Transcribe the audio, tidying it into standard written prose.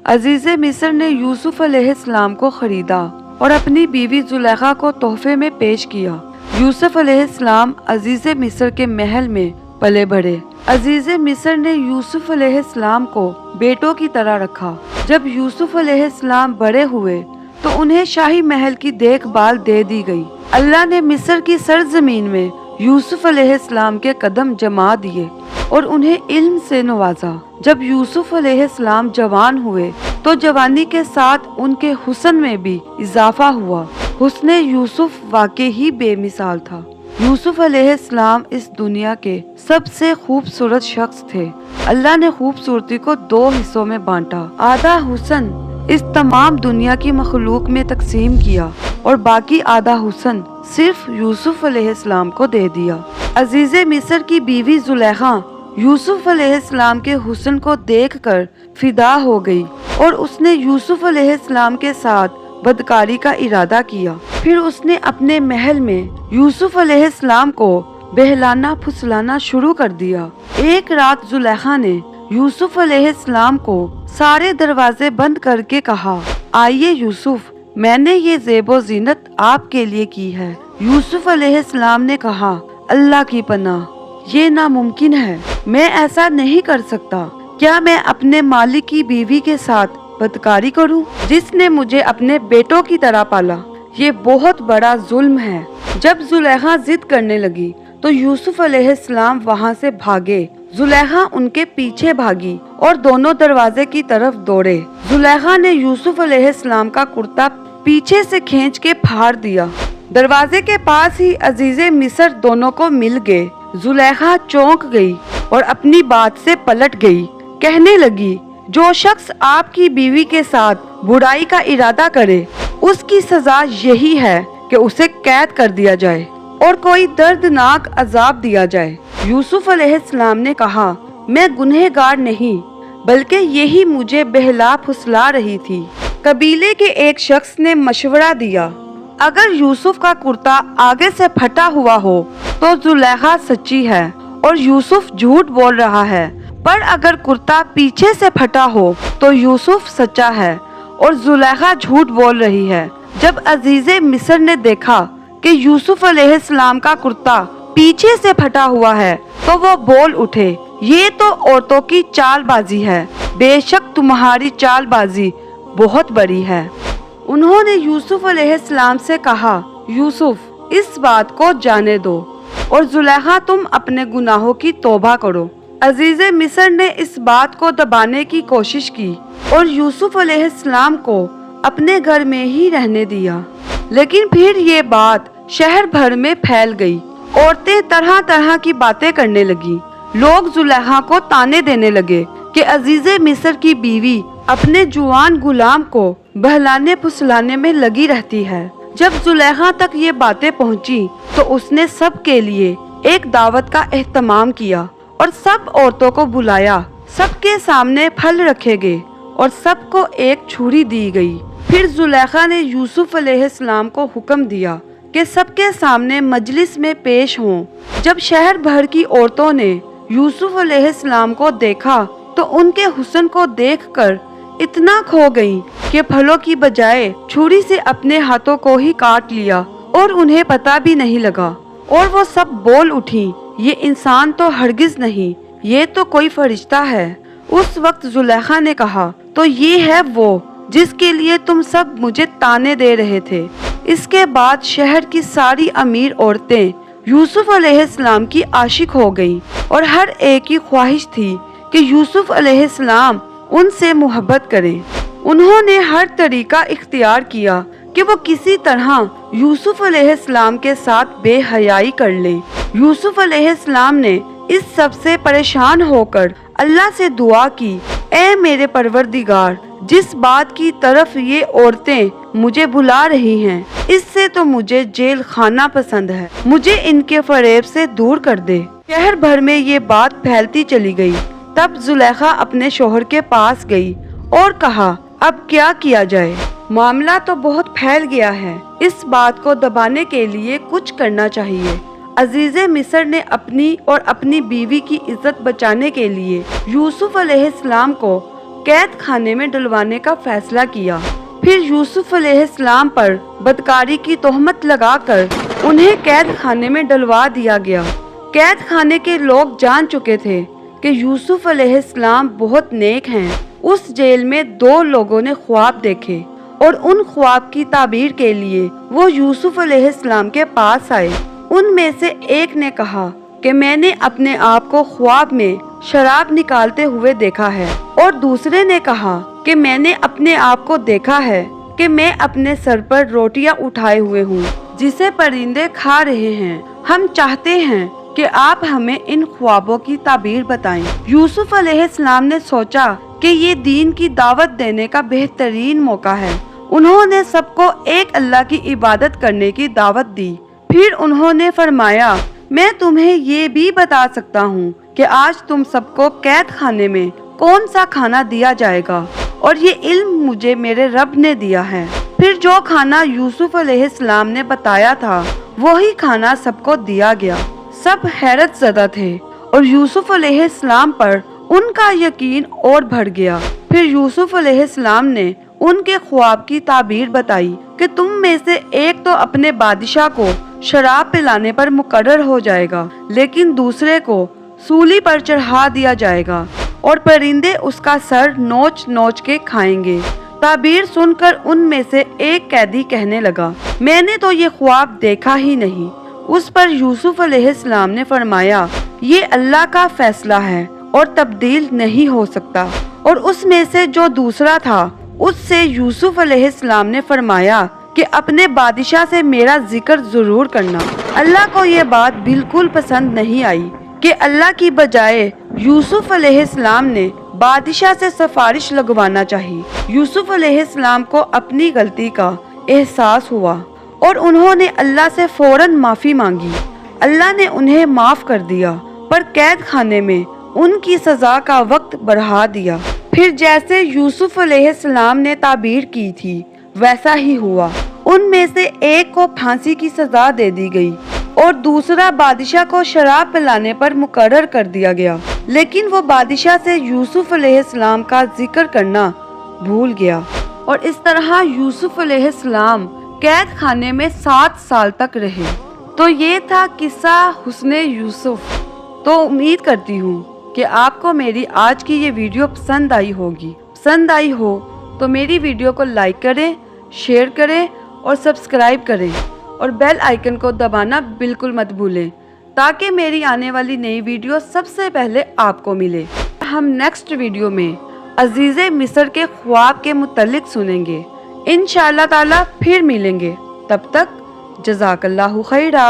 अजीज मिस्र ने यूसुफ अलैहिस्सलाम को खरीदा और अपनी बीवी जुलेखा को तोहफे में पेश किया। यूसुफ अलैहिस्सलाम अजीज मिस्र के महल में पले बढ़े। अजीज मिस्र ने यूसुफ अलैहिस्सलाम को बेटों की तरह रखा। जब यूसुफ अलैहिस्सलाम बड़े हुए तो उन्हें शाही महल की देखभाल दे दी गई। अल्लाह ने मिस्र की सरजमीन में यूसुफ अलैहिस्सलाम के कदम जमा दिए और उन्हें इल्म से नवाजा। जब यूसुफ अलैहिस्सलाम जवान हुए तो जवानी के साथ उनके हुस्न में भी इजाफा हुआ। हुस्ने यूसुफ वाकई ही बेमिसाल था। यूसुफ अलैहिस्सलाम इस दुनिया के सबसे खूबसूरत शख्स थे। अल्लाह ने खूबसूरती को दो हिस्सों में बांटा। आधा हुस्न इस तमाम दुनिया की मखलूक में तकसीम किया और बाकी आधा हुस्न सिर्फ यूसुफ अलैहिस्सलाम को दे दिया। अजीज़े मिस्र की बीवी जुलेखा यूसुफ अलैहिस्सलाम के हुस्न को देखकर फिदा हो गई और उसने यूसुफ अलैहिस्सलाम के साथ बदकारी का इरादा किया। फिर उसने अपने महल में यूसुफ अलैहिस्सलाम को बहलाना फुसलाना शुरू कर दिया। एक रात जुलेखा ने यूसुफ अलैहिस्सलाम को सारे दरवाजे बंद करके कहा, आइए यूसुफ, मैंने ये ज़ेबो ज़ीनत आपके लिए की है। यूसुफ अलैहिस्सलाम ने कहा, अल्लाह की पनाह, ये नामुमकिन है, मैं ऐसा नहीं कर सकता। क्या मैं अपने मालिक की बीवी के साथ बदकारी करूं, जिसने मुझे अपने बेटों की तरह पाला? ये बहुत बड़ा जुल्म है। जब जुलेखा जिद करने लगी तो यूसुफ अलैहिस्सलाम वहाँ से भागे। जुलेखा उनके पीछे भागी और दोनों दरवाजे की तरफ दौड़े। जुलेखा ने यूसुफ अलैहिस्सलाम का कुर्ता पीछे से खींच के फाड़ दिया। दरवाजे के पास ही अजीज़े मिस्र दोनों को मिल गए। जुलेखा चौंक गई और अपनी बात से पलट गई। कहने लगी, जो शख्स आपकी बीवी के साथ बुराई का इरादा करे उसकी सजा यही है कि उसे कैद कर दिया जाए और कोई दर्दनाक अजाब दिया जाए। यूसुफ अलैहिस्सलाम ने कहा, मैं गुनहगार नहीं, बल्कि यही मुझे बहला फुसला रही थी। कबीले के एक शख्स ने मशवरा दिया, अगर यूसुफ का कुर्ता आगे से फटा हुआ हो तो जुलेखा सच्ची है और यूसुफ झूठ बोल रहा है, पर अगर कुर्ता पीछे से फटा हो तो यूसुफ सच्चा है और जुलेखा झूठ बोल रही है। जब अजीज़े मिस्र ने देखा कि यूसुफ अलैहिस्सलाम का कुर्ता पीछे से फटा हुआ है तो वो बोल उठे, ये तो औरतों की चालबाजी है, बेशक तुम्हारी चालबाजी बहुत बड़ी है। उन्होंने यूसुफ अलैहिस्सलाम से कहा, यूसुफ, इस बात को जाने दो और जुलेखा, तुम अपने गुनाहों की तौबा करो। अजीज़े मिस्र ने इस बात को दबाने की कोशिश की और यूसुफ अलैहिस्सलाम को अपने घर में ही रहने दिया। लेकिन फिर ये बात शहर भर में फैल गई। औरतें तरह तरह की बातें करने लगी। लोग जुलेखा को ताने देने लगे कि अजीज़े मिस्र की बीवी अपने जुआन गुलाम को बहलाने फुसलाने में लगी रहती है। जब जुलेखा तक ये बातें पहुंची तो उसने सब के लिए एक दावत का एहतमाम किया और सब औरतों को बुलाया। सबके सामने फल रखे गए और सबको एक छुरी दी गई। फिर जुलेखा ने यूसुफ अलैहिस्सलाम को हुक्म दिया कि सबके सामने मजलिस में पेश हों। जब शहर भर की औरतों ने यूसुफ अलैहिस्सलाम को देखा तो उनके हुस्न को देखकर इतना खो गईं कि फलों की बजाय छुरी से अपने हाथों को ही काट लिया और उन्हें पता भी नहीं लगा। और वो सब बोल उठी, ये इंसान तो हरगिज नहीं, ये तो कोई फरिश्ता है। उस वक्त जुलेखा ने कहा, तो ये है वो जिसके लिए तुम सब मुझे ताने दे रहे थे। इसके बाद शहर की सारी अमीर औरतें यूसुफ अलैहिस्सलाम की आशिक हो गईं और हर एक की ख्वाहिश थी कि यूसुफ अलैहिस्सलाम उनसे मोहब्बत करें। उन्होंने हर तरीका इख्तियार किया कि वो किसी तरह यूसुफ अलैहिस्सलाम के साथ बेहयाई कर लें। यूसुफ अलैहिस्सलाम ने इस सब से परेशान होकर अल्लाह से दुआ की, ऐ मेरे परवरदिगार, जिस बात की तरफ ये औरतें मुझे बुला रही हैं, इससे तो मुझे जेल खाना पसंद है, मुझे इनके फरेब से दूर कर दे। शहर भर में ये बात फैलती चली गई। तब जुलेखा अपने शोहर के पास गई और कहा, अब क्या किया जाए, मामला तो बहुत फैल गया है, इस बात को दबाने के लिए कुछ करना चाहिए। अजीज़े मिस्र ने अपनी और अपनी बीवी की इज्जत बचाने के लिए यूसुफ अलैहिस्सलाम को कैद खाने में डलवाने का फैसला किया। फिर यूसुफ अलैहिस्सलाम पर बदकारी की तोहमत लगाकर उन्हें कैद खाने में डलवा दिया गया। कैद खाने के लोग जान चुके थे कि यूसुफ अलैहिस्सलाम बहुत नेक हैं। उस जेल में 2 लोगों ने ख्वाब देखे और उन ख्वाब की ताबीर के लिए वो यूसुफ अलैहिस्सलाम के पास आए। उनमें से एक ने कहा कि मैंने अपने आप को ख्वाब में शराब निकालते हुए देखा है, और दूसरे ने कहा कि मैंने अपने आप को देखा है कि मैं अपने सर पर रोटियां उठाए हुए हूँ जिसे परिंदे खा रहे हैं। हम चाहते हैं कि आप हमें इन ख्वाबों की ताबीर बताएं। यूसुफ अलैहिस्सलाम ने सोचा कि ये दीन की दावत देने का बेहतरीन मौका है। उन्होंने सबको एक अल्लाह की इबादत करने की दावत दी। फिर उन्होंने फरमाया, मैं तुम्हें ये भी बता सकता हूँ कि आज तुम सबको कैद खाने में कौन सा खाना दिया जाएगा, और ये इल्म मुझे मेरे रब ने दिया है। फिर जो खाना यूसुफ अलैहिस्सलाम ने बताया था वही खाना सबको दिया गया। सब हैरत ज़दा थे और यूसुफ अलैहिस्सलाम पर उनका यकीन और बढ़ गया। फिर यूसुफ अलैहिस्सलाम ने उनके ख्वाब की ताबीर बताई कि तुम में से एक तो अपने बादशाह को शराब पिलाने पर मुकर्रर हो जाएगा, लेकिन दूसरे को सूली पर चढ़ा दिया जाएगा और परिंदे उसका सर नोच नोच के खाएंगे। ताबीर सुनकर उनमें से एक कैदी कहने लगा, मैंने तो ये ख्वाब देखा ही नहीं। उस पर यूसुफ अलैहिस्सलाम ने फरमाया, ये अल्लाह का फैसला है और तब्दील नहीं हो सकता। और उसमें से जो दूसरा था उससे यूसुफ अलैहिस्सलाम ने फरमाया कि अपने बादशाह से मेरा जिक्र जरूर करना। अल्लाह को ये बात बिल्कुल पसंद नहीं आई कि अल्लाह की बजाय यूसुफ अलैहिस्सलाम ने बादशाह से सिफारिश लगवाना चाहिए। यूसुफ अलैहिस्सलाम को अपनी गलती का एहसास हुआ और उन्होंने अल्लाह से फौरन माफ़ी मांगी। अल्लाह ने उन्हें माफ़ कर दिया, पर कैद खाने में उनकी सज़ा का वक्त बढ़ा दिया। फिर जैसे यूसुफ अलैहिस्सलाम ने ताबीर की थी वैसा ही हुआ। उनमें से एक को फांसी की सज़ा दे दी गई और दूसरा बादशाह को शराब पिलाने पर मुकर्रर कर दिया गया। लेकिन वो बादशाह से यूसुफ अलैहिस्सलाम का जिक्र करना भूल गया और इस तरह यूसुफ अलैहिस्सलाम कैद खाने में 7 साल तक रहे। तो ये था किस्सा हुस्ने यूसुफ। तो उम्मीद करती हूँ कि आपको मेरी आज की ये वीडियो पसंद आई होगी। पसंद आई हो तो मेरी वीडियो को लाइक करें, शेयर करें और सब्सक्राइब करें और बेल आइकन को दबाना बिल्कुल मत भूलें ताकि मेरी आने वाली नई वीडियो सबसे पहले आपको मिले। हम नेक्स्ट वीडियो में अजीज़े मिस्र के ख्वाब के मुतल्लिक सुनेंगे। इंशाअल्लाह ताला फिर मिलेंगे। तब तक जज़ाकल्लाहु खैरा।